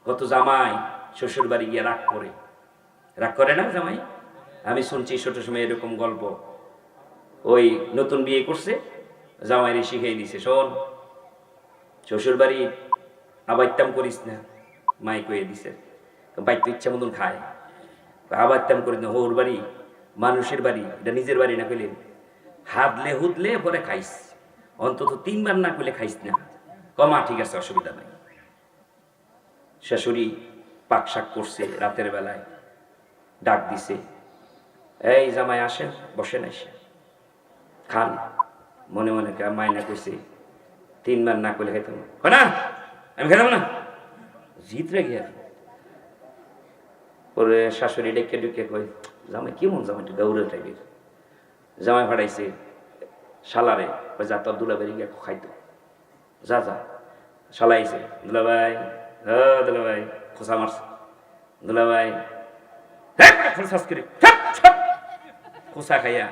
কত জামাই শ্বশুর বাড়ি গিয়ে রাগ করে না জামাই? আমি শুনছি ছোট সময় এরকম গল্প। ওই নতুন বিয়ে করছে, জামাইরে শিখিয়ে দিছে, শোন শ্বশুর বাড়ি আবাইতাম করিস না, মাই কয়ে দিছে। বাইতে ইচ্ছা মতন খায়, আবাইতাম করিস না, ওর বাড়ি মানুষের বাড়ি, এটা নিজের বাড়ি না পেলেন, হাতলে হুদলে পরে খাইস, অন্তত 3 বার না করলে খাইস না। কমা ঠিক আছে, অসুবিধা নাই। শাশুড়ি পাক শাক করছে, রাতের বেলায় ডাক দিছে, এই জামাই আসেন, বসেন, এসে খান। মনে মনে মাইনা কইছে 3 বার না করলে খাইতাম না, আমি খেতাম না, জিত রে গিয়া। পরে শাশুড়ি ডেকে ডুকে কই, জামাই কেমন জামাই, একটু গৌরে টাইপের জামাই ভাড়াইছে শালারে, যা তোর দুলাবাড়ি গিয়া খাইতো, যা যা। শালা আইছে, দুলাভাই, দুলাভাই খোসা মারছে, দুলাভাই খোসা খাইয়া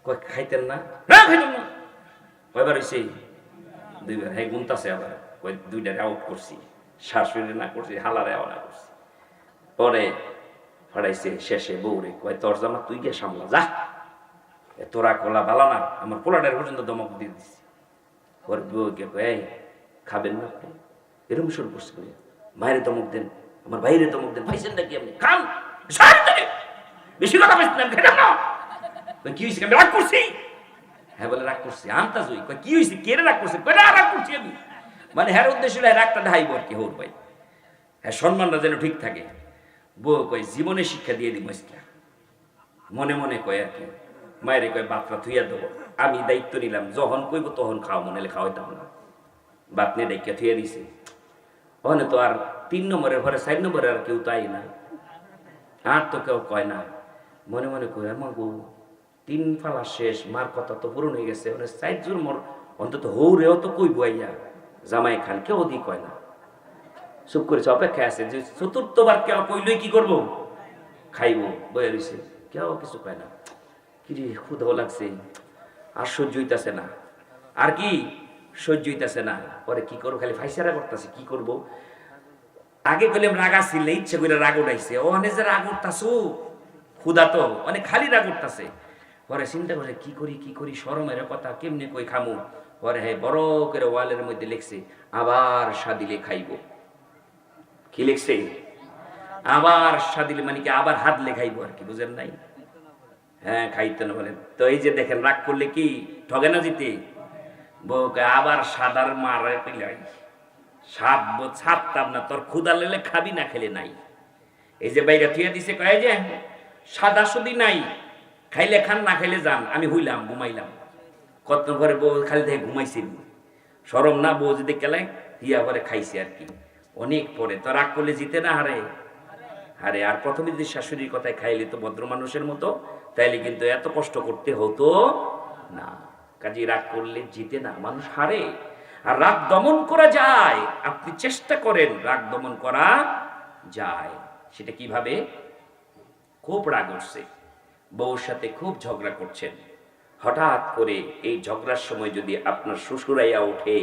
কয় খাইতেন না, খাইতাম না। কয়বার হয়েছে? 2 বার। হ্যাঁ গুনতাছে আবার, কয় 2টারে আউট করছি, শাশুড়ি না করছি, হালারে আওয়া করছি। পরে ফাড়াইছে শেষে বউরে, কয় তোর জামা তুই গিয়ে সামলা যা, তোরা কলা বালা না, আমার পোলাটার পর্যন্ত দমক দিয়ে দিচ্ছি। পরে বউকে কয়, খাবেন না আপনি? এরকম শুরু করছে, মায়ের দমক দেন, আমার বাইরে দমক দেন, পাইছেন নাকি আপনি? খান, বেশি কথা পাইছেন, খেলাম না। কি হয়েছে, আমি রাগ করছি? হ্যাঁ বলে রাগ করছি। আন্তাজ হই, কি হয়েছে, কে রাগ করছে? রাগ করছি আমি, মানে হ্যাঁ উদ্দেশ্য রাগটা ঢাইব আর কি, হোর ভাই, হ্যাঁ সম্মানটা যেন ঠিক থাকে। বউ কয় জীবনে শিক্ষা দিয়ে দিব আজকে, মনে মনে কয় আর কি। মায়ের কয় বাতরা থুইয়া দেবো, আমি দায়িত্ব নিলাম, যখন কইব তখন খাও, মনে হলে খাওয়াইতাম না। বাত নিয়ে ডাইকা থুইয়া দিছে। ওখানে তো আর 3 নম্বরের ঘরে 4 নম্বরে আর কেউ তাই না, আর তো কেউ কয় না। মনে মনে কয় আমার বউ 3 ফালা শেষ, মার কথা তো পূরণ হয়ে গেছে, 4 জোর মোর অন্তত হৌরেও তো কইব আইয়া জামাই খান, কেউ ওদিক কয় না। চুপ করেছে, অপেক্ষায় আছে যে 4র্থবার কেউ কইলই কি করবো, খাইব, বয়ে রয়েছে, কেউ কিছু কয় না। কিরে ক্ষুধাও লাগছে, আর সহ্য হইতাছে না, আর কি সহ্য হইতাছে না। পরে কি করবো, খালি ফাইসারা করতেছে, কি করব। আগে কইলাম রাগ আসলে, ইচ্ছে করে রাগ উঠাইছে, ও অনেক যে রাগ উঠতাছো, ক্ষুধা তো অনেক খালি রাগ উঠতাছে। পরে চিন্তা করে কি করি শরমের কথা কেমনে কই খামু। পরে হ্যাঁ বড় করে ওয়ালের মধ্যে লিখছে, আবার সাদিলে খাইব। কি লিখছে? আবার সাদিলে, মানে কি আবার হাতলে খাইব আর কি, বুঝেন নাই? হ্যাঁ খাইতে না বলে তো। এই যে দেখেন রাগ করলে কি ঠগে না জিতে, বউকে আবার সাদার মারে পিলাই ছাপতাম না, তোর ক্ষুদা লেলে খাবি, না খেলে নাই। এই যে বাইরে থুয়ে দিছে, কয় যে সাদা সুদি নাই, খাইলে খান, না খাইলে যান, আমি হইলাম ঘুমাইলাম। কত ঘরে বউ খালি দেখে ঘুমাইছিল, সরম না? বউ যদি কেলাই হিয়া করে খাইছে আর কি। অনেক পরে তো রাগ করলে জিতে না, হারে। আর প্রথমে যদি শাশুড়ির কথায় খাইলে তো ভদ্র মানুষের মতো, তাইলে কিন্তু এত কষ্ট করতে হতো না। কাজে রাগ করলে জিতে না, মানুষ হারে। আর রাগ দমন করা যায়, আপনি চেষ্টা করেন, রাগ দমন করা যায়। সেটা কিভাবে? খুব রাগ উঠছে, বউর সাথে খুব ঝগড়া করছেন, হঠাৎ করে এই ঝগড়ার সময় যদি আপনার শ্বশুরাইয়া ওঠে,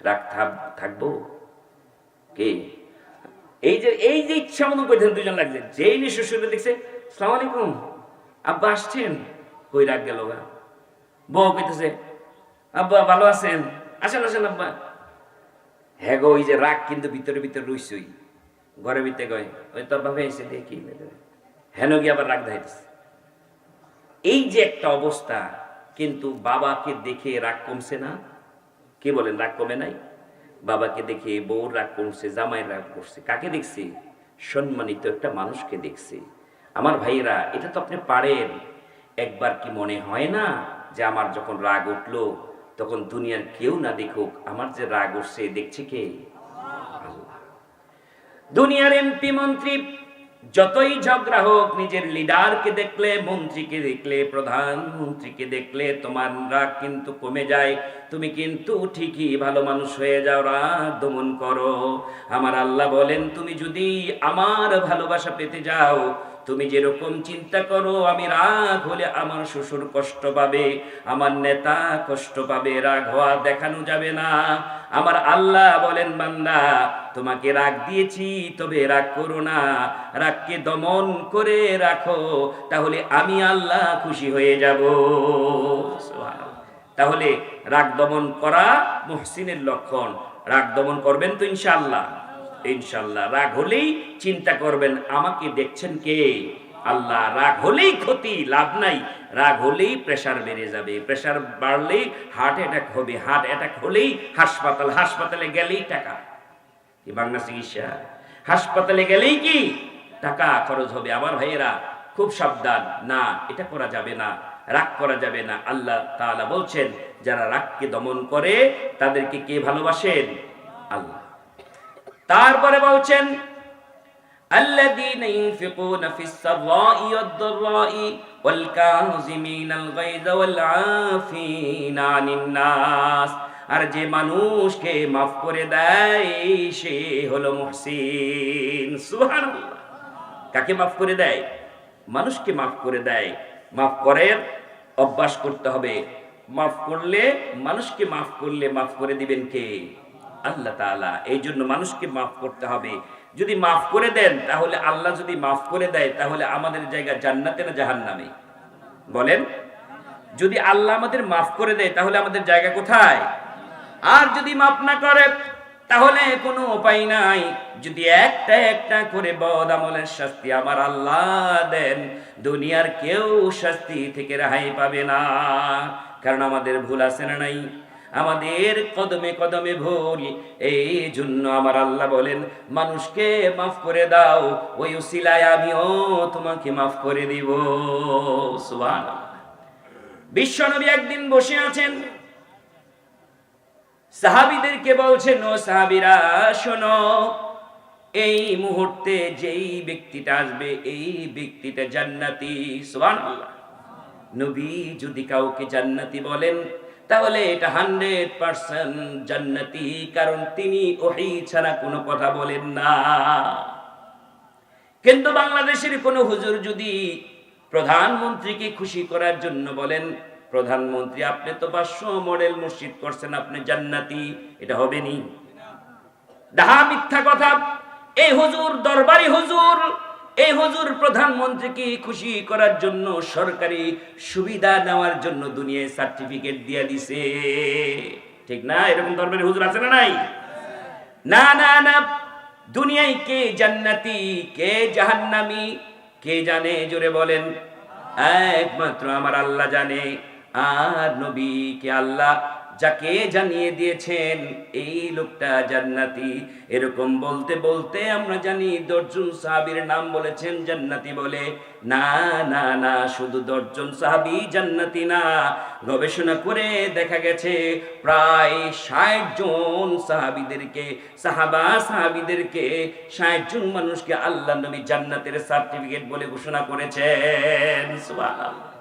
রাগ থাকবো কে? এই যে ইচ্ছা মতন কইতেন, 2 জন লাগছে, যেই নি শ্বশুরে দেখছে, আসসালামু আলাইকুম আব্বা আসছেন, কই রাগ গেল গা। বউ কইতেছে, আব্বা ভালো আছেন, আসেন আসেন আব্বা। হ্যাঁ গো, ওই যে রাগ কিন্তু ভিতরে ভিতরে রইছই, ঘরে ভিতরে কয়, ওই তোর বাবা এসে দেখি, হেন গিয়ে আবার রাগ ধাইতেছে। এই যে একটা অবস্থা, কিন্তু বাবাকে দেখে রাগ কমছে না? কে বলেন রাগ কমে নাই? বাবাকে দেখে বউর রাগ কমছে, জামাইয়ের রাগ করছে। কাকে দেখছি? সম্মানিত একটা মানুষকে দেখছি। আমার ভাইয়েরা, এটা তো আপনি পারেন। একবার কি মনে হয় না যে আমার যখন রাগ উঠলো, তখন দুনিয়ার কেউ না দেখুক, আমার যে রাগ উঠছে দেখছে কে? আল্লাহ। দুনিয়ার এমপি মন্ত্রী যতই ঝগড়া হোক, নিজের লিডারকে দেখলে, মন্ত্রীকে দেখলে, প্রধানমন্ত্রীকে দেখলে তোমার রাগ কিন্তু কমে যায়। তুমি কিন্তু ঠিকই ভালো মানুষ হয়ে যাও, রাগ দমন করো। আমার আল্লাহ বলেন, তুমি যদি আমার ভালোবাসা পেতে যাও, তুমি যেরকম চিন্তা করো আমি রাগ হলে আমার শ্বশুর কষ্ট পাবে, আমার নেতা কষ্ট পাবে, রাগ হওয়া দেখানো যাবে না। আমার আল্লাহ বলেন, বান্দা তোমাকে রাগ দিয়েছি, তবে রাগ করো না, রাগকে দমন করে রাখো, তাহলে আমি আল্লাহ খুশি হয়ে যাব। তাহলে রাগ দমন করা মুহসিনের লক্ষণ। রাগ দমন করবেন তো ইনশাআল্লাহ? ইনশাআল্লাহ। রাগ হলেই চিন্তা করবেন আমাকে দেখছেন কে? আল্লাহ। রাগ হলেই ক্ষতি, লাভ নাই। রাগ হলেই প্রেসার বেড়ে যাবে, প্রেসার বাড়লেই হার্ট অ্যাটাক হবে, হার্ট অ্যাটাক হলেই হাসপাতাল, হাসপাতালে গেলেই টাকা। কি বাংলা চিকিৎসা? হাসপাতালে গেলেই কি টাকা খরচ হবে। আমার ভাইয়েরা খুব সাবধান, না এটা করা যাবে না, রাগ করা যাবে না। আল্লাহ তাআলা বলছেন যারা রাগকে দমন করে তাদেরকে কে ভালোবাসেন? আল্লাহ। তারপরে বলছেন আল্লাযীনা ইউনফিকুনা ফিস সাররাই ওয়াদ-দাররাই ওয়াল কাযিমিনাল গায়যা ওয়াল আফিনা আনিন নাস। আর যে মানুষকে মাফ করে দেয় সে হলো মুহসিন। সুবহানাল্লাহ। কাকে মাফ করে দেয়? মানুষকে মাফ করে দেয়। মাফ করার অভ্যাস করতে হবে। মাফ করলে, মানুষকে মাফ করলে মাফ করে দিবেন কে? আল্লাহ তাআলা। এই জন্য মানুষকে মাফ করতে হবে। যদি মাফ করে দেন, তাহলে আল্লাহ যদি মাফ করে দেয়, তাহলে আমাদের জায়গা জান্নাতে না জাহান্নামে? বলেন। যদি আল্লাহ আমাদের মাফ করে দেয়, তাহলে আমাদের জায়গা কোথায়? আর যদি মাফ না করে, তাহলে কোনো উপায় নাই। যদি একটা একটা করে বদ আমলের শাস্তি আমার আল্লাহ দেন, দুনিয়ার কেউ শাস্তি থেকে রেহাই পাবে না। কারণ আমাদের ভুল আছে না নাই? আমাদের কদমে কদমে ভুল। এই জন্য আমার আল্লাহ বলেন মানুষকে মাফ করে দাও, ওই উসিলায় আমিও তোমাকে মাফ করে দিব। সুবহানাল্লাহ। বিশ্বনবী একদিন বসে আছেন, সাহাবীদেরকে বলছেন, ও সাহাবীরা শোনো, এই মুহূর্তে যেই ব্যক্তিটা আসবে এই ব্যক্তিটা জান্নাতি। সুবহানাল্লাহ। নবী যদি কাউকে জান্নাতি বলেন, তাহলে এটা 100% জান্নাতি, কারণ তিনি ওহী ছাড়া কোনো কথা বলেন না। কিন্তু বাংলাদেশের কোনো হুজুর যদি প্রধানমন্ত্রীকে খুশি করার জন্য বলেন, প্রধানমন্ত্রী আপনি তো 500 মডেল মসজিদ করছেন, আপনি জান্নাতি, এটা হবে নি? ডাহা মিথ্যা কথা। এই হুজুর দরবারি হুজুর, এই হুজুর প্রধানমন্ত্রীকে খুশি করার জন্য, সরকারি সুবিধা নেওয়ার জন্য দুনিয়ায় সার্টিফিকেট দিয়ে দিছে, ঠিক না? এরকম দরবারি হুজুর আছে না নাই? না না না। দুনিয়ায় কে জান্নাতি কে জাহান্নামী কে জানে? জোরে বলেন। একমাত্র আমার আল্লাহ জানে। আর নবীকে আল্লাহ যাকে জানিয়ে দিয়েছেন এই লোকটা জান্নাতি, এরকম বলতে বলতে আমরা জানি 10 জন সাহাবীর নাম বলেছেন জান্নাতি বলে। না না না, শুধু 10 জন সাহাবী জান্নাতি না, গবেষণা করে দেখা গেছে প্রায় 60 জন সাহাবীদেরকে, সাহাবীদেরকে 60 জন মানুষকে আল্লাহ নবী জান্নাতের সার্টিফিকেট বলে ঘোষণা করেছেন। সুবহানাল্লাহ।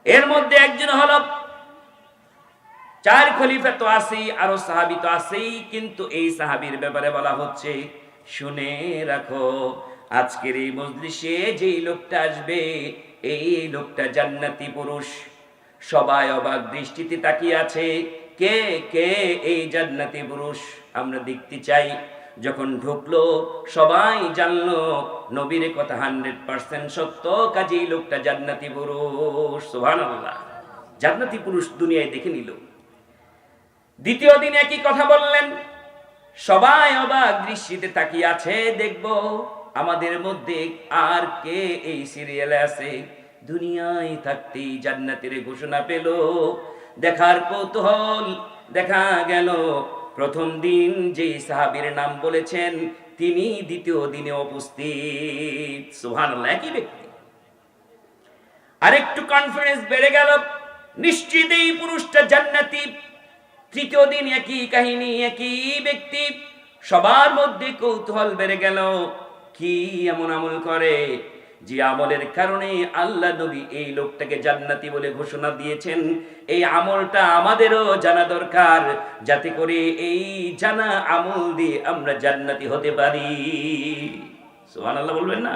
এর মধ্যে একজন হলো, 4 খলিফা তো আছেই, আরো সাহাবী তো আছেই, কিন্তু এই সাহাবীর ব্যাপারে বলা হচ্ছে শুনে রাখো, আজকের এই মজলিসে যেই লোকটা আসবে এই লোকটা জান্নাতি পুরুষ। সবাই অবাক দৃষ্টিতে তাকিয়ে আছে, কে কে এই জান্নাতি পুরুষ? আমরা দেখতে চাই। যখন ঢুকলো সবাই জানলো নবীর কথা 100% সত্য, কাজেই লোকটা জান্নাতি পুরুষ। সুবহানাল্লাহ। জান্নাতি পুরুষ দুনিয়ায় দেখে নিল। দ্বিতীয় দিন একই কথা বললেন, সবাই অবাক দৃষ্টিতে তাকিয়ে আছে, দেখব আমাদের মধ্যে আর কে এই সিরিয়ালে আছে। দুনিয়ায় থাকতেই জান্নাতের ঘোষণা পেল। দেখার কৌতূহল, দেখা গেল প্রথম দিন যে সাহাবীর নাম বলেছেন তিনি দ্বিতীয় দিনে উপস্থিত। সুবহানাল্লাহ। একই ব্যক্তি। আরেকটু কনফিডেন্স বেড়ে গেল, নিশ্চিত এই পুরুষটা জান্নাতি। তৃতীয় দিন একই কাহিনী, একই ব্যক্তি। সবার মধ্যে কৌতূহল বেড়ে গেল, কি এমন আমল করে যে আমলের কারণে আল্লাহ নবী এই লোকটাকে জান্নাতি বলে ঘোষণা দিয়েছেন। এই আমলটা আমাদেরও জানা দরকার, যাতে করে এই জানা আমল দিয়ে আমরা জান্নাতি হতে পারি। সুবহানাল্লাহ বলবেন না?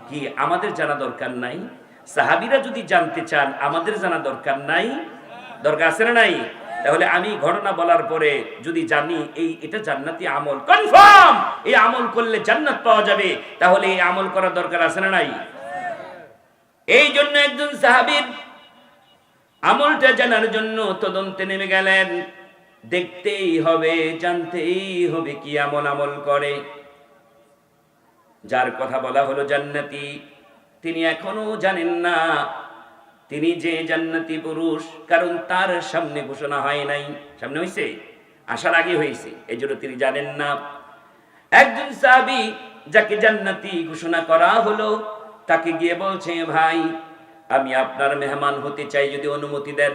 কি আমাদের জানা দরকার নাই? সাহাবীরা যদি জানতে চান আমাদের জানা দরকার নাই? দরকার আছে না নাই? তাহলে আমি ঘটনা বলার পরে যদি জানি এটা জান্নাতি আমল, কনফার্ম এই আমল করলে জান্নাত পাওয়া যাবে, তাহলে এই আমল করার দরকার আছে না নাই? এই জন্য একজন সাহাবীর আমলটা জানার জন্য তদন্তে নেমে গেলেন। দেখতেই হবে, জানতেই হবে কি আমল করে। যার কথা বলা হলো জান্নাতি, তিনি এখনো জানেন না তিনি যে জান্নাতি পুরুষ, কারণ তার সামনে ঘোষণা হয় নাই। সামনে হয়েছে, আসার আগে হয়েছে, এই জন্য তিনি জানেন না। একজন সাহাবী যাকে জান্নাতি ঘোষণা করা হলো, তাকে গিয়ে বলছে, ভাই আমি আপনার মেহমান হতে চাই, যদি অনুমতি দেন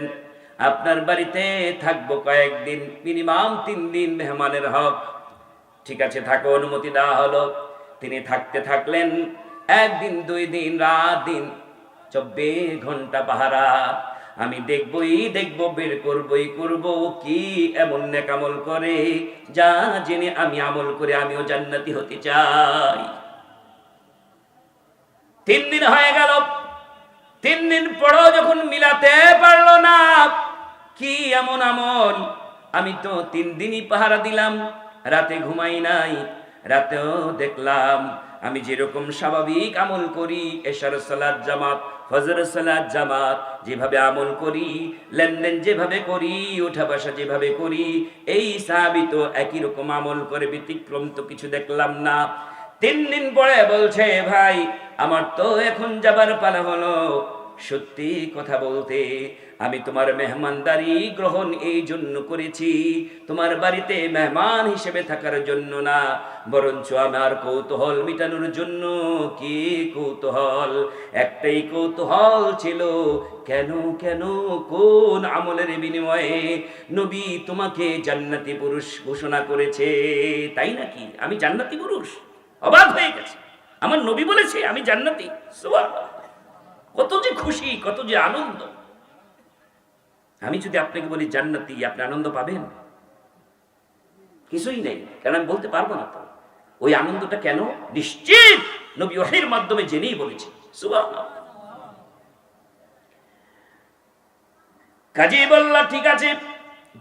আপনার বাড়িতে থাকবো কয়েকদিন, মিনিমাম 3 দিন মেহমানের হক। ঠিক আছে থাকো, অনুমতি দেওয়া হলো। তিনি থাকতে থাকলেন 1 দিন 2 দিন, রাত দিন 24 ঘন্টা পাহারা। আমি দেখবো, বের করব কি এমন নেক আমল করে, যা জেনে আমি আমল করে আমিও জান্নাতি হতে চাই। 3 দিন হয়ে গেল। 3 দিন পরেও যখন মিলাতে পারলো না কি এমন আমল, আমি তো 3 দিনই পাহারা দিলাম, রাতে ঘুমাই নাই, রাতেও দেখলাম আমি যেরকম স্বাভাবিক আমল করি, এশার সালাত জামাত, ফজর সালাত জামাত যেভাবে আমল করি, লেনদেন যেভাবে করি, ওঠা বসা যেভাবে করি, এই সাহাবী তো একই রকম আমল করে, ব্যতিক্রম তো কিছু দেখলাম না। 3 দিন পরে বলছে, ভাই আমার তো এখন যাবার পালা হলো। সত্যি কথা বলতে আমি তোমার মেহমানদারি গ্রহণ এই জন্য করেছি, তোমার বাড়িতে মেহমান হিসেবে থাকার জন্য না, বরঞ্চ আমার কৌতূহল মিটানোর জন্য। কি কৌতূহল? একটাই কৌতূহল ছিল, কেন কোন আমলের বিনিময়ে নবী তোমাকে জান্নাতি পুরুষ ঘোষণা করেছে? তাই নাকি? আমি জান্নাতি পুরুষ? অবাক হয়ে গেছে। আমার নবী বলেছে আমি জান্নাতি। সুবহানাল্লাহ, কত যে খুশি, কত যে আনন্দ। আমি যদি আপনাকে বলি জান্নাতি, আপনি আনন্দ পাবেন? কিছুই নেই, কারণ আমি বলতে পারবো না তো ওই আনন্দটা কেন। নিশ্চিত নবী ওহীর মাধ্যমে জেনেই বলেছে। সুবহানাল্লাহ। কাজী বলল, ঠিক আছে,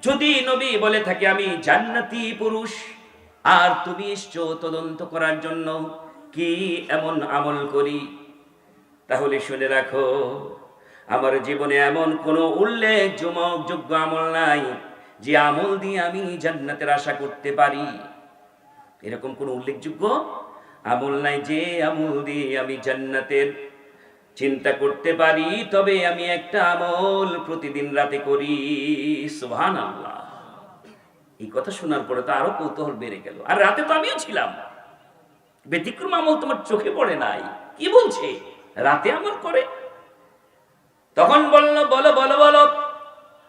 যদি নবী বলে থাকে আমি জান্নাতি পুরুষ, আর তুমি এসছো তদন্ত করার জন্য কি এমন আমল করি, তাহলে শুনে রাখো, আমার জীবনে এমন কোনো উল্লেখযোগ্য আমল নাই যে আমল দিয়ে আমি জান্নাতের আশা করতে পারি। এরকম কোনো উল্লেখযোগ্য আমল নাই যে আমল দিয়ে আমি জান্নাতের চিন্তা করতে পারি। তবে আমি একটা আমল প্রতিদিন রাতে করি। সুবহানাল্লাহ। এই কথা শোনার পরে তো আরো কৌতূহল বেড়ে গেল। আর রাতে তো আমিও ছিলাম। ব্যতিক্রম আমল তোমার চোখে পড়ে নাই? কি বলছে রাতে আমল করে? তখন বলল, বলো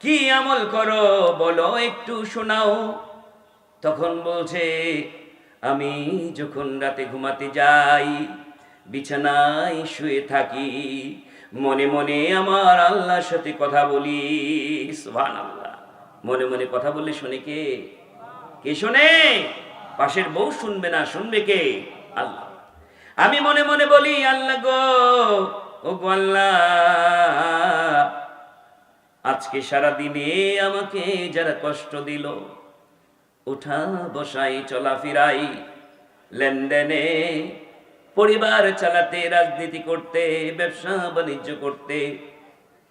কি আমল করো, বলো একটু শোনাও। তখন বলছে, আমি যখন রাতে ঘুমাতে যাই, বিছানায় শুয়ে থাকি, মনে মনে আমার আল্লাহর সাথে কথা বলি। সুবহানাল্লাহ। মনে মনে কথা বললে শুনে কে? কে শোনে? পাশের বউ শুনবে না, শুনবে কে? আল্লাহ। আমি মনে মনে বলি, আল্লাহ গো, ও গো আল্লাহ, আজকে সারা দিনে আমাকে যারা কষ্ট দিল, উঠা বসাই, চলাফেরাই, লেনদেনে, পরিবার চালাতে, রাজনীতি করতে, ব্যবসা বাণিজ্য করতে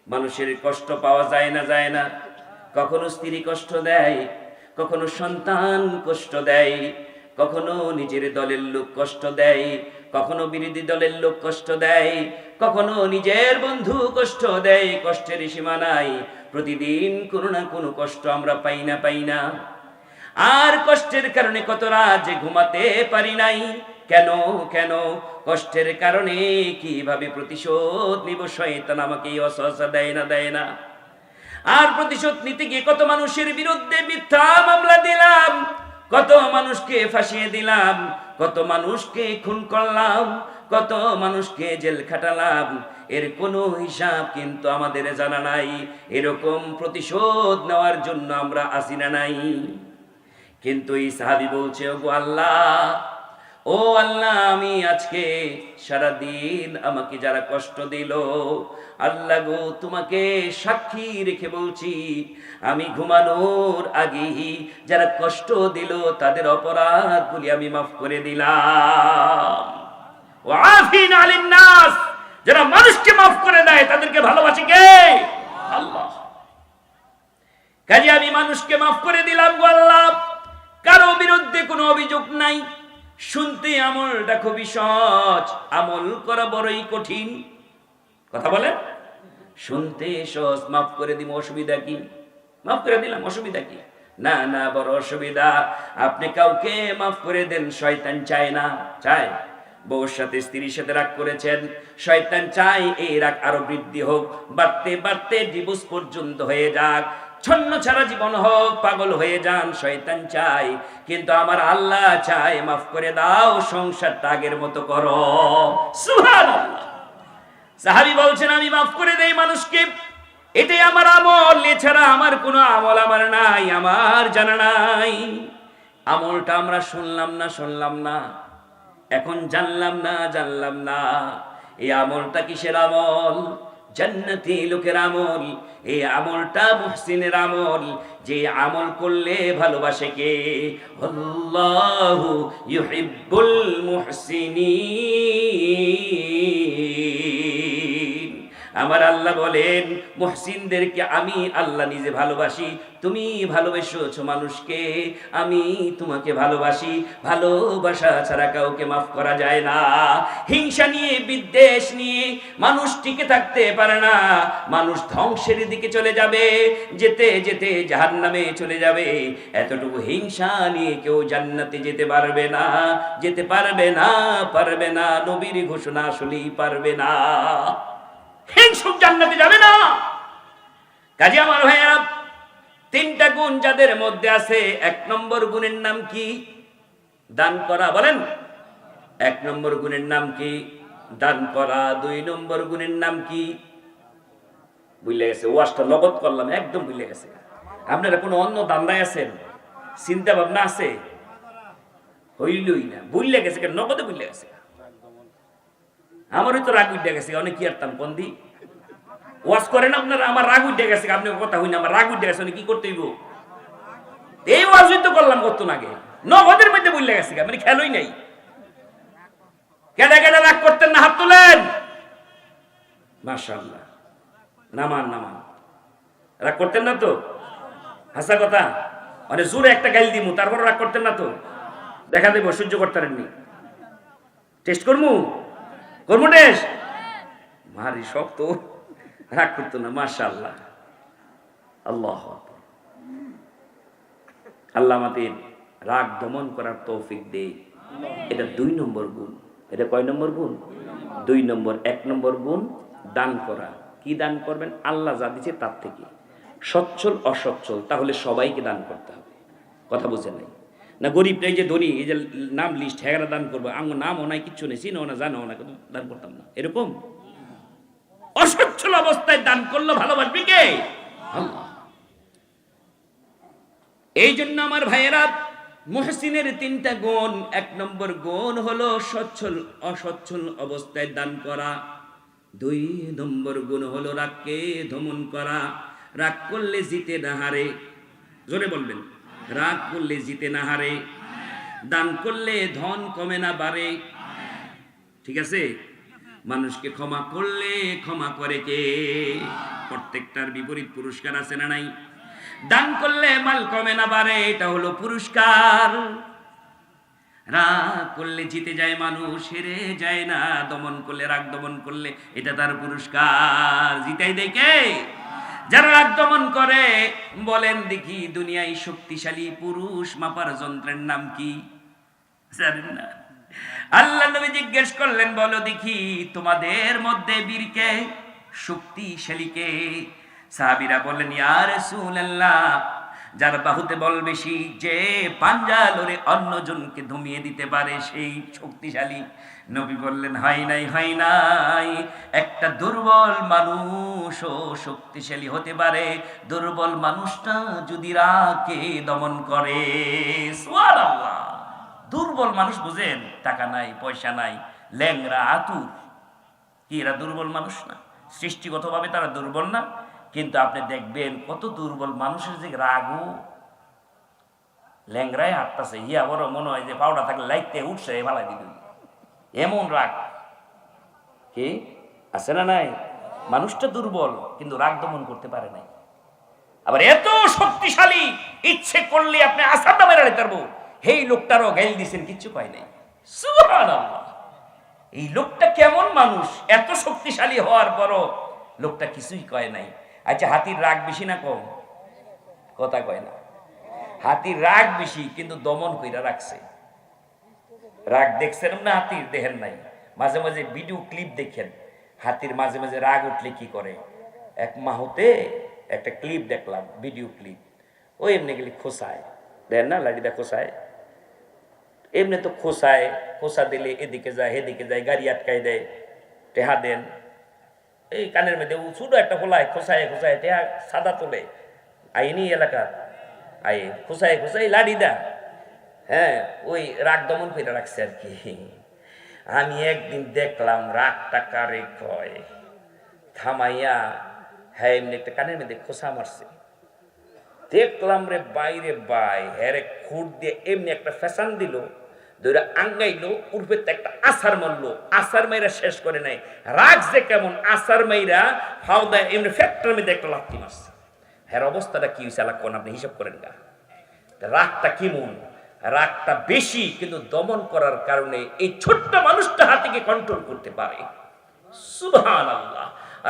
মানুষের কষ্ট পাওয়া যায় না। কখনো স্ত্রী কষ্ট দেয়, কখনো সন্তান কষ্ট দেয়, কখনো নিজের দলের লোক কষ্ট দেয়, কখনো বিরোধী দলের লোক কষ্ট দেয়, কখনো নিজের বন্ধু কষ্ট দেয়। কষ্টের সীমা নাই। প্রতিদিন কোনো না কোনো কষ্ট আমরা পাই না। আর কষ্টের কারণে কত রাত ঘুমাতে পারি নাই। কেন? কষ্টের কারণে কিভাবে প্রতিশোধ নিব? শয়তান আমাকে ওয়াসওয়াসা দেয় না। আর প্রতিশোধ নিতে গিয়ে কত মানুষের বিরুদ্ধে মিথ্যা মামলা দিলাম, কত মানুষকে ফাঁসিয়ে দিলাম, কত মানুষকে খুন করলাম, কত মানুষকে জেল খাটালাম। এর কোনো হিসাব কিন্তু আমাদের জানা নাই। এরকম প্রতিশোধ নেওয়ার জন্য আমরা আসি না নাই। কিন্তু এই সাহাবী বলছে, ওগো আল্লাহ, ও আল্লাহ, আমি আজকে সারাদিন আমাকে যারা কষ্ট দিল, আল্লাহ গো তোমাকে সাক্ষী রেখে বলছি, আমি ঘুমানোর আগেই যারা কষ্ট দিল তাদের অপরাধগুলি আমি মাফ করে দিলাম। ওয়াফিন আলিন নাস, যারা মানুষকে মাফ করে দেয় তাদেরকে ভালোবাসে কে? আল্লাহ। কাজে আমি মানুষকে মাফ করে দিলাম গো আল্লাহ, কারো বিরুদ্ধে কোনো অভিযোগ নাই। শুনতে আমলটা খুবই সহজ, আমল করা বড়ই কঠিন। কথা বলেন, শুনতে সহজ, মাফ করে দিব অসুবিধা কি? মাফ করে দিলাম অসুবিধা কি? না না, বড় অসুবিধা। আপনি কাউকে মাফ করে দেন, শয়তান চায় না। চায়? বউর সাথে স্ত্রীর সাথে রাগ করেছেন, শয়তান চায় এই রাগ আরো বৃদ্ধি হোক, বাড়তে বাড়তে ডিভোর্স পর্যন্ত হয়ে যাক, ছন্ন ছাড়া জীবন হোক, পাগল হয়ে যান, শয়তান চায়। কিন্তু আমার আল্লাহ চায় মাফ করে দাও, সংসারটা আগের মতো করো। সুবহানাল্লাহ। সাহাবী বলছেন আমি মাফ করে দেই মানুষকে, এটাই আমার আমল, এছাড়া আমার কোনো আমল আমার নাই, আমার জানা নাই। আমলটা আমরা শুনলাম না, এখন জানলাম না। এই আমলটা কিসের আমল? জান্নাতি লোকের আমল। এই আমলটা মুহসিনের আমল, যে আমল করলে ভালোবাসে কে? আল্লাহু ইউহিব্বুল মুহসিনিন। আমার আল্লাহ বলেন মুহসিনদেরকে আমি আল্লাহ নিজে ভালোবাসি। তুমি ভালোবেসেছো মানুষকে, আমি তোমাকে ভালোবাসি। ভালোবাসা ছাড়া কাউকে মাফ করা যায় না। হিংসা নিয়ে, বিদ্বেষ নিয়ে মানুষ টিকে থাকতে পারে না। মানুষ ধ্বংসের দিকে চলে যাবে, যেতে যেতে জাহান্নামে চলে যাবে। এতটুকু হিংসা নিয়ে কেউ জান্নাতে যেতে পারবে না, যেতে পারবে না। নবীর ঘোষণা আসলেই পারবে না। হিংসুক জান্নাতে যাবে না। কাজে আমার ভাইয়েরা, তিনটা গুণ যাদের মধ্যে আছে, এক নম্বর গুণের নাম কি? দান করা। বলেন, এক নম্বর গুণের নাম কি? দান করা। দুই নম্বর গুণের নাম কি? ভুলে গেছে, ওয়াজটা নগদ করলাম, একদম ভুলে গেছে। আপনারা কোনো অন্য দান্দায় আছেন? চিন্তা ভাবনা আছে? হইলই না, ভুলে গেছে, নগদে ভুলে গেছে। আমারই তো রাগ উঠে গেছে, অনেক কি আরতাম বন্দি ওয়াজ করেন আপনারা, আমার রাগ উঠে গেছে, আপনি কথা হই না, আমার রাগ উঠে গেছে, কি করতে হইব? এই ওয়াজই তো করলাম কতক্ষণ আগে, নগদের মধ্যে ভুলে গেছে, মানে খেলোই নাই। কেডা কেডা রাগ করতেন না, হাত তোলেন। মাশাআল্লাহ, নামান। রাগ করতেন না তো? হাসা কথা, মানে জোরে একটা গাইল দিমু, তারপর রাগ করতেন না তো? দেখা দেবো, সহ্য করতে পারেননি। টেস্ট করমু টেস্ট। ভারী শক্ত, রাগ করতো না। মাশাআল্লাহ, আল্লাহু আকবার। আল্লাহ আমাদের রাগ দমন করার তৌফিক দে। এটা 2 নম্বর গুণ। এটা কয় নম্বর গুণ? 2 নম্বর। 1 নম্বর গুণ দান করা। কি দান করবেন? আল্লাহ যা দিচ্ছে তার থেকে, সচ্ছল অসচ্ছল, তাহলে সবাইকে দান করতে হবে। কথা বুঝে নাই না? গরিবটাই যে ধনী, এই যে নাম লিস্ট, হ্যাঁ দান করবো, আমার নামও নাই, কিচ্ছু নেই, চিনো না, জানো না, কিন্তু দান করতাম না, এরকম অসচ্ছল অবস্থায় দান করলে ভালোবাসবি কে? আল্লাহ। এই জন্য আমার ভাইয়েরা, মুহসিনের 3টা গুণ। 1 নম্বর গুণ হলো অসচ্ছল অবস্থায় দান করা। 2 নম্বর গুণ হলো রাগকে দমন করা। রাগ করলে জিতে না হারে। জোরে বলবেন, রাগ করলে জিতে না হারে। দান করলে ধন কমে না বাড়ে। ঠিক আছে? মানুষকে ক্ষমা করলে ক্ষমা করে কে? প্রত্যেকটার বিপরীত পুরস্কার আছে না নাই? দান করলে মাল কমে না বাড়ে, এটা হলো পুরস্কার। রাগ করলে জিতে যায় মানুষ, হেরে যায় না। দমন করলে, রাগ দমন করলে, এটা তার পুরস্কার। জিতাই দেখে যারা রাগ দমন করে, বলেন দেখি দুনিয়ায় শক্তিশালী পুরুষ মাপার যন্ত্রের নাম কি? জানেন না? আল্লাহ নবী জিজ্ঞেস করলেন, বলো দেখি তোমাদের মধ্যে বীরকে, শক্তিশালীকে? সাহাবীরা বললেন, ইয়া রাসূলুল্লাহ, যার বাহুতে বল বেশি, যে পাঞ্জা লড়ে অন্যজনকে দমিয়ে দিতে পারে, সেই শক্তিশালী। নবী বললেন, হয় নাই। একটা দুর্বল মানুষও শক্তিশালী হতে পারে, দুর্বল মানুষটা যদি রাগকে দমন করে। সুবহানাল্লাহ। দুর্বল মানুষ বুঝেন, টাকা নাই, পয়সা নাই, ল্যাংরা, আতুর, কি এরা দুর্বল মানুষ না? সৃষ্টিগতভাবে তারা দুর্বল না? কিন্তু আপনি দেখবেন কত দুর্বল মানুষের যে রাগও, ল্যাংরায় হাঁটতেছে, ইয়া বড় মনে হয় যে পাউডার থাকলে লাইতে উঠছে ভালাই দিবি, এমন রাগ। কি আছে না নাই? মানুষটা দুর্বল কিন্তু রাগ দমন করতে পারে নাই। আবার এত শক্তিশালী, ইচ্ছে করলে আপনি আসাদা মেরে নিতে পারবো। এই লোকটারও গাইল দিছেন, কিচ্ছু পায় নাই। সুবহানাল্লাহ, এই লোকটা কেমন মানুষ, এত শক্তিশালী হওয়ার পরও লোকটা কিছুই কয় নাই। আচ্ছা, হাতির রাগ বেশি না কম? কথা কয় না। হাতির রাগ বেশি কিন্তু দমন কইরা রাখছে। রাগ দেখছেন না হাতির? দেখেন নাই? মাঝে মাঝে ভিডিও ক্লিপ দেখেন, হাতির মাঝে মাঝে রাগ উঠলে কি করে। এক মাহতে একটা ক্লিপ দেখলাম, ভিডিও ক্লিপ, ও এমনি গেলে খোসায়, দেন না লাঠিটা খোসায়, এমনি তো খোসায়, খোসা দিলে এদিকে যায় এদিকে যায়, গাড়ি আটকাই দেয়, টেহা দেন, এই কানের মধ্যে ছোট একটা খোলায় খোসায় খোসায় টেহা সাদা তোলে, আইনি এলাকা আয়ে খোসায় খোসাই লাড়ি দা। হ্যাঁ, ওই রাগ দমন করে রাখছে আর কি। আমি একদিন দেখলাম রাগটা কারে কয়, থামাইয়া হ্যাঁ এমনি একটা কানের মধ্যে খোসা মারছে। দেখলাম রে বাইরে বাই, হ্যাঁ রে খুঁট দিয়ে এমনি একটা ফ্যাশন দিল, দুইটা আঙ্গাইলো, উর্ফে একটা আসার মারলো, আসার মাইরা শেষ করে নাই। রাগ যে কেমন, আসার মাইরা ফাউদা এমনি ফ্যাক্টরের মধ্যে একটা লাথি মারছে। হ্যাঁ অবস্থাটা কি হয়েছে আলাপ করেন, আপনি হিসাব করেন গা। রাগটা কেমন? রাগটা বেশি কিন্তু দমন করার কারণে এই ছোট্ট মানুষটা হাতিকে কন্ট্রোল করতে পারে। সুবহানাল্লাহ,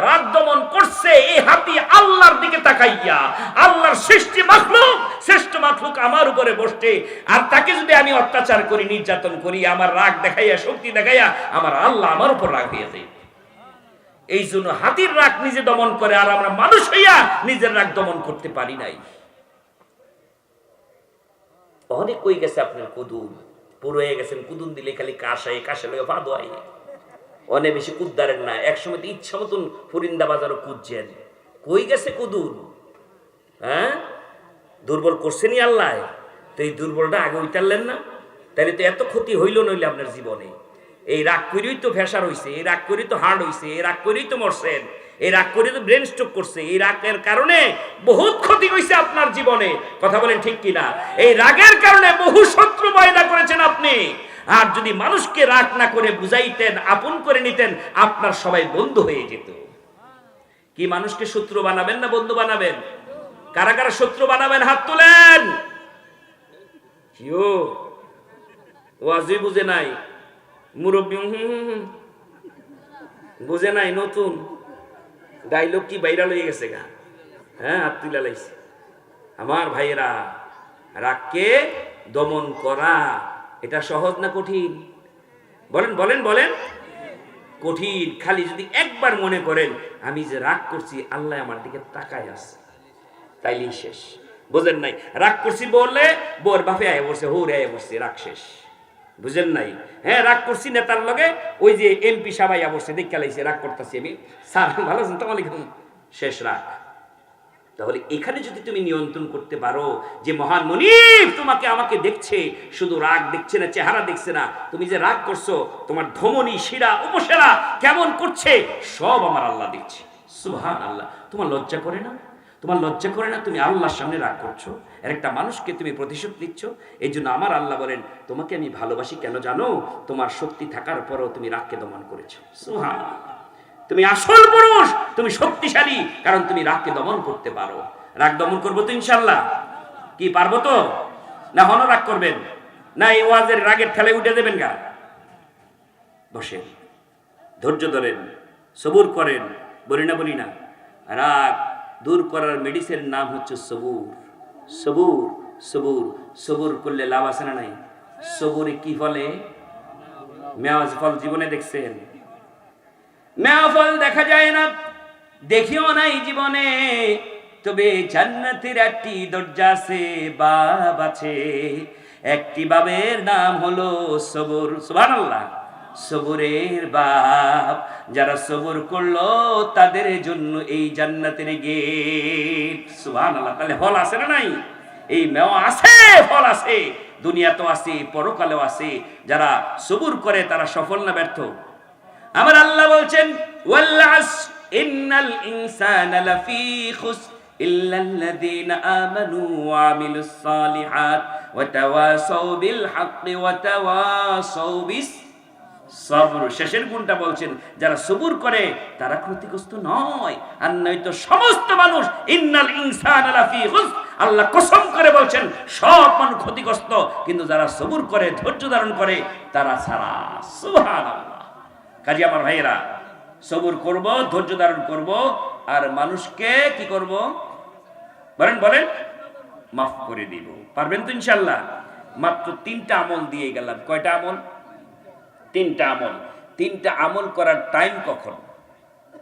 রাগ দমন করছে এই হাতি আল্লাহর দিকে তাকাইয়া। আল্লাহর সৃষ্টি মাখলুক, শ্রেষ্ঠ মাখলুক আমার উপরে বসছে, আর তাকে যদি আমি অত্যাচার করি, নির্যাতন করি, আমার রাগ দেখাইয়া, শক্তি দেখাইয়া আমার আল্লাহ আমার উপর রাগ হয়ে যায়। এই জন্য হাতির রাগ নিজে দমন করে, আর আমরা মানুষ হইয়া নিজের রাগ দমন করতে পারি নাই। অনেক কই গেছে আপনার কুদুন, পুরো হয়ে গেছেন, কুদুন দিলে খালি কাশায়, কাশে লয়ে পা দোয়াই, অনেক বেশি কুদ্দারেন না। একসময় তো ইচ্ছা মতন ফরিন্দা বাজারও কুদছেন, কই গেছে কুদুন? হ্যাঁ, দুর্বল করছেনই আল্লাহ, তো এই দুর্বলটা আগে উইতারলেন না, তাহলে তো এত ক্ষতি হইল নইলে আপনার জীবনে। এই রাগ করেই তো ফ্যাসার হইছে, এই রাগ করেই তো হার্ড হইছে, এই রাগ করেই তো মরছেন, এই রাগ করে তো ব্রেন স্ট্রোক করছে, এই রাগের কারণে বহুত ক্ষতি হইছে আপনার জীবনে। কথা বলেন ঠিক কিনা? এই রাগের কারণে বহু শত্রু পয়দা করেছেন আপনি। আর যদি মানুষকে রাগ না করে বুঝাইতেন, আপন করে নিতেন, আপনার সবাই বন্ধু হয়ে যেত। কি মানুষকে শত্রু বানাবেন না বন্ধু বানাবেন? কারা কারা শত্রু বানাবেন হাত তোলেন। কিও ওয়াজি বুঝে নাই, মুরব্বী বুঝে নাই, নতুন ডাইলগ কি ভাইরাল হয়ে গেছে গা। হ্যাঁ, হাত তুলে লাইছে। আমার ভাইয়েরা, রাগকে দমন করা এটা সহজ না কঠিন? বলেন বলেন বলেন। কঠিন। খালি যদি একবার মনে করেন আমি যে রাগ করছি আল্লাহ আমার দিকে তাকায় আছে, তাইলেই শেষ। বুঝেন নাই? রাগ করছি বললে বোর বাপে আয় বসে, হৌরে আয় বসছে, রাগ শেষ। বুঝেন নাই? হ্যাঁ, রাগ করছি নেতার লগে, ওই যে এমপি সবাই বসছে, দেখে লাইছে রাগ করতেছি আমি, স্যার ভালো আছেন তো, আলাইকুম, শেষ রাগ। তাহলে এখানে যদি তুমি নিয়ন্ত্রণ করতে পারো যে মহান মনিব তোমাকে আমাকে দেখছে, শুধু রাগ দেখছে না, চেহারা দেখছে না, তুমি যে রাগ করছো তোমার ধমনী, শিরা, উপশিরা কেমন করছে সব আমার আল্লাহ দেখছে। সুবহানাল্লাহ। তোমার লজ্জা করে না? তোমার লজ্জা করে না তুমি আল্লাহর সামনে রাগ করছো, আর একটা মানুষকে তুমি প্রতিশোধ নিচ্ছ? এই জন্য আমার আল্লাহ বলেন তোমাকে আমি ভালোবাসি কেন জানো? তোমার শক্তি থাকার পরও তুমি রাগকে দমন করেছো। সুবহানাল্লাহ। তুমি আসল পুরুষ, তুমি শক্তিশালী, কারণ তুমি রাগকে দমন করতে পারো। রাগ দমন করবো তো ইনশাল্লাহ? কি পারবো তো? না হন রাগ করবেন? না এই ওয়াজের রাগের ঠেলায় উঠে দেবেন গা? বসেন, ধৈর্য ধরেন, সবুর করেন। বলি না বলি না? রাগ দূর করার মেডিসিনের নাম হচ্ছে সবুর। সবুর সবুর সবুর করলে লাভ আছে না নাই? সবুরে কি ফলে? মেওয়াজ ফল জীবনে দেখছেন? মেওয়া ফল দেখা যায় না, দেখিও নাই জীবনে, তবে জান্নাতের একটি দরজা আছে, বাব আছে। একটি বাবের নাম হলো সবুর। সুবহানাল্লাহ। সবুরের বাব, যারা সবুর করলো তাদের জন্য এই জান্নাতের গেট। সুবহানাল্লাহ। তাহলে ফল আছে না নাই? এই মেওয়া আছে, ফল আছে, দুনিয়াতেও আছে, পরকালেও আছে। যারা সবুর করে তারা সফল না ব্যর্থ? আমার আল্লাহ বলছেন ওয়াল আসর ইন্নাল ইনসানা লাফি খুসর ইল্লাল্লাযীনা আমানু ওয়া আমিলুস সালিহাত ওয়া তাওয়াসাউ বিল হাক্কি ওয়া তাওয়াসাউ বিস সবর। শেষের গুণটা বলছেন যারা সবুর করে তারা ক্ষতিগ্রস্ত নয়, আর নয়তো সমস্ত মানুষ ইন্নাল ইনসানা লাফি খুসর, আল্লাহ কসম করে বলছেন সব মানুষ ক্ষতিগ্রস্ত, কিন্তু যারা সবুর করে ধৈর্য ধারণ করে তারা ছাড়া। সুবহানাল্লাহ। কাজী আমার ভাইয়েরা, সবুর করব, ধৈর্য ধারণ করব, আর মানুষকে কি করব? বলেন বলেন, মাফ করে দিব। পারবেন তো ইনশাআল্লাহ? মাত্র 3টা আমল দিয়ে গেলাম। কয়টা আমল? 3টা আমল। 3টা আমল করার টাইম কখন?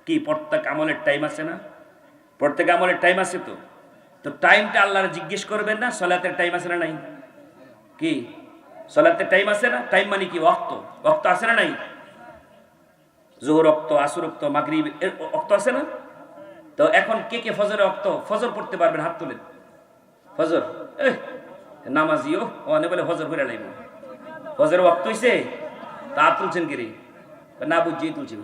কি প্রত্যেক আমলের টাইম আছে না? প্রত্যেক আমলের টাইম আছে তো? তো টাইমটা আল্লাহর জিজ্ঞেস করবেন না? সালাতের টাইম আছে না নাই? কি সালাতের টাইম আছে না? টাইম মানে কি? ওয়াক্ত। ওয়াক্ত আছে না নাই? জোহর ওয়াক্ত, আসর ওয়াক্ত, মাগরিব এর ওয়াক্ত আছে না? তো এখন কে কে ফজরের ওয়াক্ত ফজর পড়তে পারবেন? হাত তোলেন। ফজর নামাজিও অনে বলে ফজর করে লাইব। ফজরের ওয়াক্ত হইছে, তা হাত তুলছেন কি রে? না বুঝিয়ে তুলছি।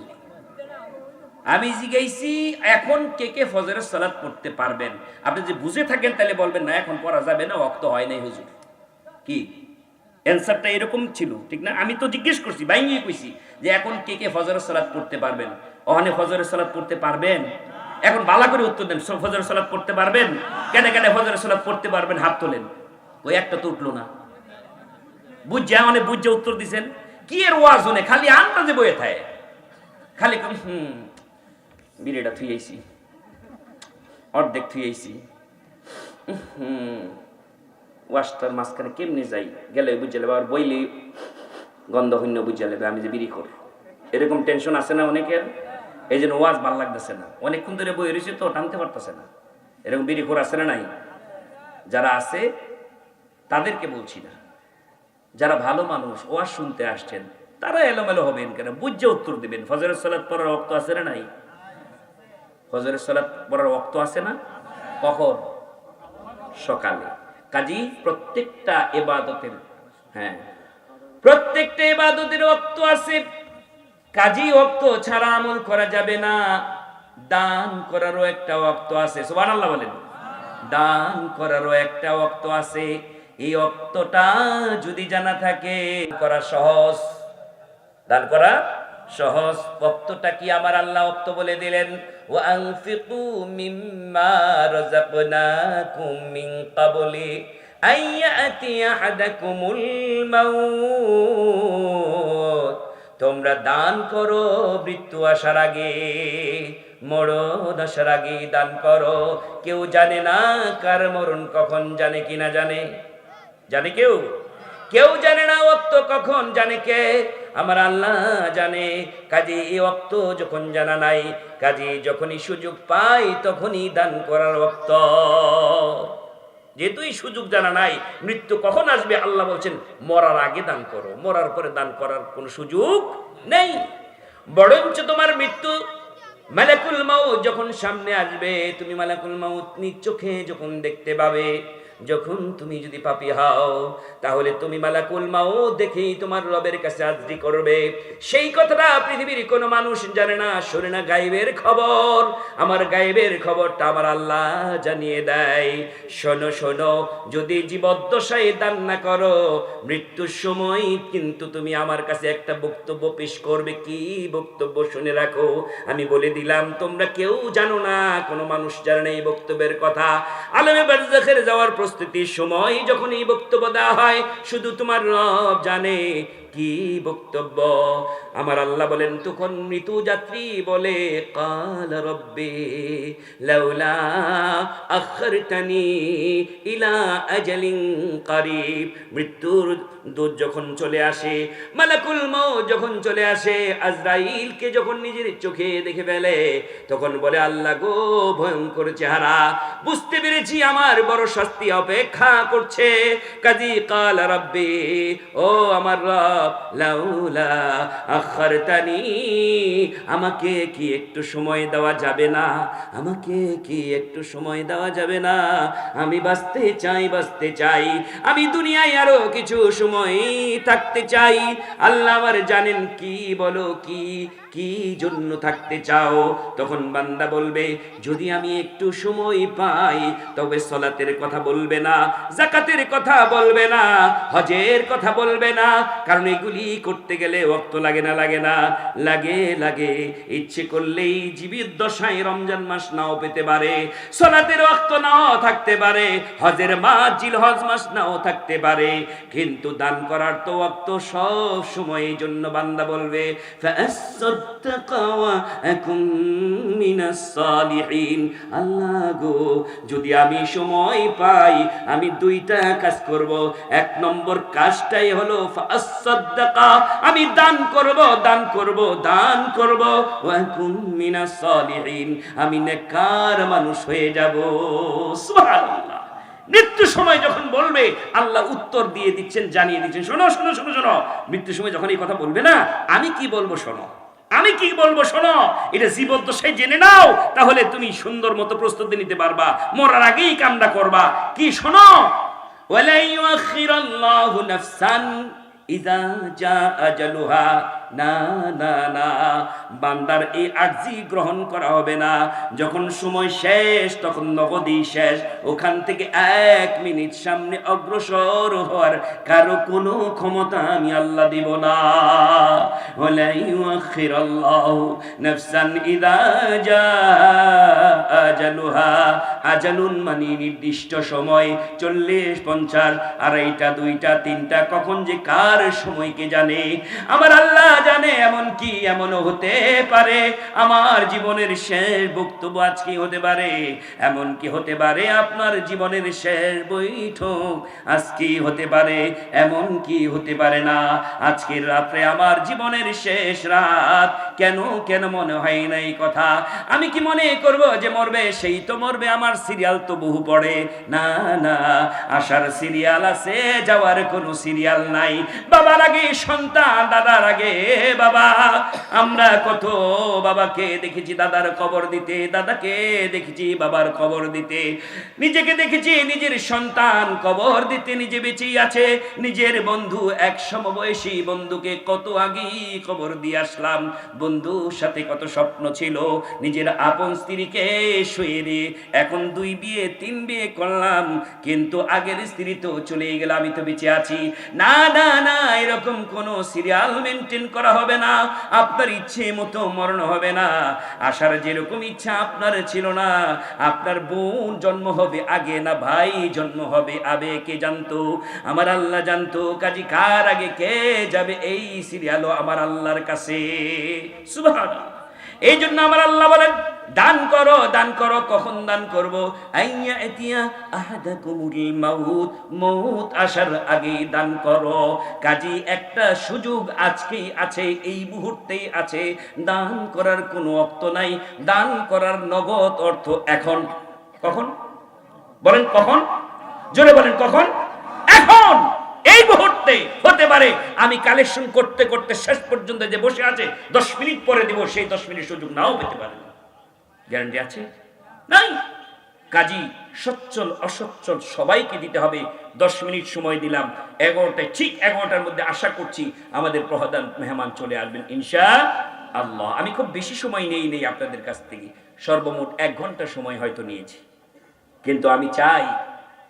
আমি জিজ্ঞাসি এখন কে কে ফজরের সালাত পড়তে পারবেন? আপনি যদি বুঝে থাকেন তাহলে বলবেন না এখন পড়া যাবে না, ওয়াক্ত হয় নাই হুজুর। কি অ্যানসারটা এরকম ছিল, ঠিক না? আমি তো জিজ্ঞেস করছি, বাইঙ্গিয়ে কইছি যে এখন কে কে ফজরের সালাত পড়তে পারবেন? ওখানে ফজরের সালাত পড়তে পারবেন? এখন বালা করে উত্তর দেন, ফজরের সালাত পড়তে পারবেন? কেন কেন ফজরের সালাত পড়তে পারবেন? হাত তোলেন। ওই একটা তো উঠলো না। বুঝা মানে বুঝা উত্তর দিছেন। কি এর ওয়াজ হনে খালি আন্দাজে বয়ে থাকে, খালি বিড়িটা থুই আইছি, অর্ধেক থুই আইছি, ওয়াশটার মাঝখানে কেমনি যাই গেলে বুঝে লেবে, আর বইলে গন্ধ হইন্য বুঝে লেবে আমি যে বিড়ি কর। এরকম টেনশন আছে না অনেকের? এই জন্য ওয়াজ ভাল লাগতেছে না, অনেকক্ষণ ধরে বই রয়েছে তো টানতে পারতেছে না। এরকম বিড়ি খোর আছে না নাই? যারা আছে তাদেরকে বলছি না, যারা ভালো মানুষ ওয়াজ শুনতে আসছেন তারা এলোমেলো হবেন কেন? বুঝে উত্তর দিবেন। ফজরের সালাত পড়ার ওয়াক্ত আছে না নাই? ফজরের সালাত পড়ার ওয়াক্ত আছে না? কখন? সকালে। কাজী প্রত্যেকটা ইবাদতের, প্রত্যেকটা ইবাদতের ওয়াক্ত আছে। কাজী ওয়াক্ত ছাড়া আমল করা যাবে না। দান করারও একটা ওয়াক্ত আছে। সুবহানাল্লাহ বলেন। দান করারও একটা ওয়াক্ত আছে। এই ওয়াক্তটা যদি জানা থাকে করা সহজ, দান করা সহজ। ওয়াক্তটা কি? আমার আল্লাহ ওয়াক্ত বলে দিলেন ওয়া আনফিকু মিম্মা রাযাকনাকুম মিন ক্বাবলি আইয়াতি আহাদাকুমুল মাউত। তোমরা দান করো মৃত্যু আসার আগে, মরণ আসার আগে দান করো। কেউ জানে না কার মরণ কখন, জানে কিনা? জানে? জানে কেউ? কেউ জানে না ওয়াক্ত কখন, জানে কে? আমার আল্লাহ জানে। কাজে এই ওয়াক্ত যখন জানা নাই, কাজে যখনই সুযোগ পাই তখনই দান করার ওয়াক্ত। যেহেতু এই সুযোগ জানা নাই মৃত্যু কখন আসবে, আল্লাহ বলছেন মরার আগে দান করো, মরার পরে দান করার কোনো সুযোগ নেই। বরঞ্চ তোমার মৃত্যু মালাকুল মাউত যখন সামনে আসবে, তুমি মালাকুল মাউত নিজ চোখে যখন দেখতে পাবে, যখন তুমি যদি পাপী হও তাহলে তুমি মালাকুল মাউত দেখেই তোমার রবের কাছে আরজি করবে। সেই কথাটা পৃথিবীর কোনো মানুষ জানে না, শোনে না। গায়েবের খবর, আমার গায়েবের খবরটা আমার আল্লাহ জানিয়ে দেয়। শোনো শোনো, যদি জীবদ্দশায় দান না করো, মৃত্যুর সময় কিন্তু তুমি আমার কাছে একটা বক্তব্য পেশ করবে। কি বক্তব্য? শুনে রাখো, আমি বলে দিলাম, তোমরা কেউ জানো না, কোনো মানুষ জানে না এই বক্তব্যের কথা। আলেমে বারজাখের যাওয়ার প্রস্তুতির সময় যখন এই বক্তব্য দেওয়া হয়, শুধু তোমার রব জানে কি বক্তব্য। আমার আল্লাহ বলেন, তখন মৃত্যু যাত্রী বলে কাল রব্বি লাউলা আখরতানি ইলা আজালিন করিব। দূত যখন চলে আসে, মালাকুল মউত যখন চলে আসে, আজরাইলকে যখন নিজের চোখে দেখে ফেলে, তখন বলে আল্লাহ গো, ভয়ঙ্কর চেহারা, বুঝতে পেরেছি আমার বড় শাস্তি অপেক্ষা করছে। কাজী কাল রাব্বি, ও আমার রব, লাউলা আখারতানি, আমাকে কি একটু সময় দেওয়া যাবে না? আমাকে কি একটু সময় দেওয়া যাবে না? আমি বাঁচতে চাই, বাঁচতে চাই, আমি দুনিয়ায় আরো কিছু সময় থাকতে চাই। আল্লাহ আমার জানেন কি, বলো কি কি জন্য থাকতে চাও? তখন বান্দা বলবে, যদি আমি একটু সময় পাই, তবে সালাতের কথা বলবে না, যাকাতের কথা বলবে না, হজের কথা বলবে না, কারণ এগুলি করতে গেলে ওয়াক্ত লাগে না? লাগে না? লাগে, লাগে। ইচ্ছে করলেই জীবিত দশায় রমজান মাস নাও পেতে পারে, সালাতের ওয়াক্ত নাও থাকতে পারে, হজের মাস জিলহজ মাস নাও থাকতে পারে, কিন্তু দান করার তো ওয়াক্ত সব সময়ের জন্য বান্দা বলবে, আল্লাহ গো, যদি আমি সময় পাই, আমি দুইটা কাজ করব। এক নম্বর কাজটাই হলো ফাসাদদাকা, আমি দান করব, দান করব, দান করব, ওয়া কুম মিনাস সালিহিন, আমি নেককার মানুষ হয়ে যাব। সুবহানাল্লাহ। মৃত্যু সময় যখন বলবে, আল্লাহ উত্তর দিয়ে দিচ্ছেন, জানিয়ে দিচ্ছেন, শোনো শোনো শোনো শোনো, মৃত্যু সময় যখন এই কথা বলবে না, আমি কি বলবো শোনো, আমি কি বলবো শোনো, এটা জীবদ্দশায় জেনে নাও, তাহলে তুমি সুন্দর মতো প্রস্তুতি নিতে পারবা, মরার আগেই কামটা করবা। কি শোনো, ওয়ালা ইউআখিরাল্লাহু নাফসান ইযা জা আজালুহা, না না না, বান্দার এই আরজি গ্রহণ করা হবে না। যখন সময় শেষ, তখন নগদই শেষ, ওখান থেকে 1 মিনিট সামনে অগ্রসর হওয়ার কারো কোনো ক্ষমতা আমি আল্লাহ দিব না। ওয়ালা ইউআখিরাল্লাহু নাফসান ইযা জা আজালুহা, আজালুন মানে নির্দিষ্ট সময়, 40, 50, আড়াইটা, 2টা, 3টা, কখন যে কার সময়কে জানে আমার আল্লাহ জানে। এমন কি, এমনও হতে পারে আমার জীবনের শেষ বক্তব্য আজকে হতে পারে, এমন কি হতে পারে আপনার জীবনের শেষ বৈঠক আজকেই হতে পারে, এমন কি হতে পারে না আজকের রাত্রে আমার জীবনের শেষ রাত। কেন কেন মনে হয় না এই কথা? আমি কি মনে করব যে মরবে সেই তো মরবে, আমার সিরিয়াল তো বহু পড়ে? না না, আসার সিরিয়াল আছে, যাওয়ার কোনো সিরিয়াল নাই। বাবার আগে সন্তান, দাদার আগে বাবা। আমরা কত বাবাকে দেখেছি দাদার কবর দিতে, দাদাকে দেখেছি বাবার কবর দিতে, নিজেকে দেখেছি নিজের সন্তান কবর দিতে, নিজে বেঁচেই আছে। নিজের বন্ধু, এক সমবয়সী বন্ধুকে কত আগেই কবর দিয়ে আসলাম, বন্ধুর সাথে কত স্বপ্ন ছিল, নিজের আপন স্ত্রীকে শুয়ে রে, এখন 2 বিয়ে 3 বিয়ে করলাম, কিন্তু আগের স্ত্রী তো চলে গেল, আমি তো বেঁচে আছি। না না না, এরকম কোন সিরিয়াল মেনটেন করা হবে না, আপনার ইচ্ছে মতো মরণ হবে না। আসার যেরকম ইচ্ছা আপনার ছিল না, আপনার বোন জন্ম হবে আগে না ভাই জন্ম হবে আবে, কে জানতো? আমার আল্লাহ জানতো। কাজী কার আগে কে যাবে এই সিরিয়ালও আমার আল্লাহর কাছে। সুবহানাল্লাহ। এই জন্য আমার আল্লাহ বলেন, দান করো, দান করো। কখন দান করব? আইয়া এতিয়া আহাদাকুমুল মাউত, মউত আসার আগেই দান করো। কাজী একটা সুযোগ আজকেই আছে, এই মুহূর্তেই আছে, দান করার কোনো অর্থ নাই, দান করার নগদ অর্থ এখন। কখন বলেন? কখন? জোরে বলেন, কখন? এখন, এই মুহূর্তে। হতে পারে আমি কালেকশন করতে করতে শেষ পর্যন্ত যে বসে আছে 10 মিনিট পরে দিব, সেই 10 মিনিট সুযোগ নাও পেতে পারে। গ্যারান্টি আছে? নাই। কাজী সচ্ছল অসচ্ছল সবাইকে দিতে হবে। 10 মিনিট সময় দিলাম, 11টায়, ঠিক 11টার মধ্যে আশা করছি আমাদের প্রধান মেহমান চলে আসবেন ইনশাআল্লাহ। আমি খুব বেশি সময় নেই আপনাদের কাছ থেকে, সর্বমোট 1 ঘন্টা সময় হয়তো নিয়েছি, কিন্তু আমি চাই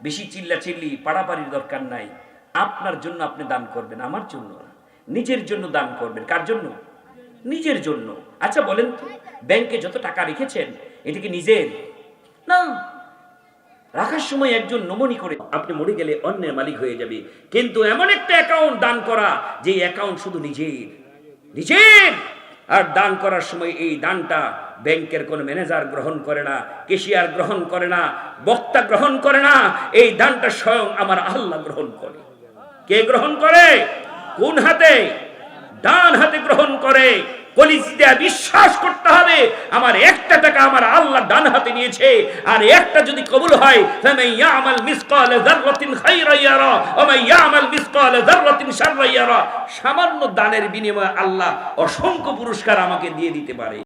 বেশি চিল্লাচিল্লি পাড়াপাড়ির দরকার নাই। আপনার জন্য আপনি দান করবেন, আমার জন্য না, নিজের জন্য দান করবেন। কার জন্য? নিজের জন্য। আচ্ছা বলেন তো, ব্যাংকে যত টাকা রেখেছেন এটা কি নিজের না? রাখার সময় একজন নমনি করে, আপনি মরে গেলে অন্যের মালিক হয়ে যাবে, কিন্তু এমন একটা অ্যাকাউন্ট দান করা যে অ্যাকাউন্ট শুধু নিজের, নিজের। আর দান করার সময় এই দানটা ব্যাংকের কোন ম্যানেজার গ্রহণ করে না, ক্যাশিয়ার গ্রহণ করে না, বক্তা গ্রহণ করে না, এই দানটা স্বয়ং আমার আল্লাহ গ্রহণ করে। কে গ্রহণ করে? কোন হাতে? ডান হাতে গ্রহণ করে। কলিজ দিয়ে বিশ্বাস করতে হবে আমার একটা টাকা আমার আল্লাহ ডান হাতে নিয়েছে, আর একটা যদি কবুল হয় ফামান ইয়ামাল মিসকাল যাররাতিন খায়রান ইয়ারা ওয়া মান ইয়ামাল মিসকাল যাররাতিন শাররান ইয়ারা, সামান্য দানের বিনিময়ে আল্লাহ অসংখ্য পুরস্কার আমাকে দিয়ে দিতে পারে।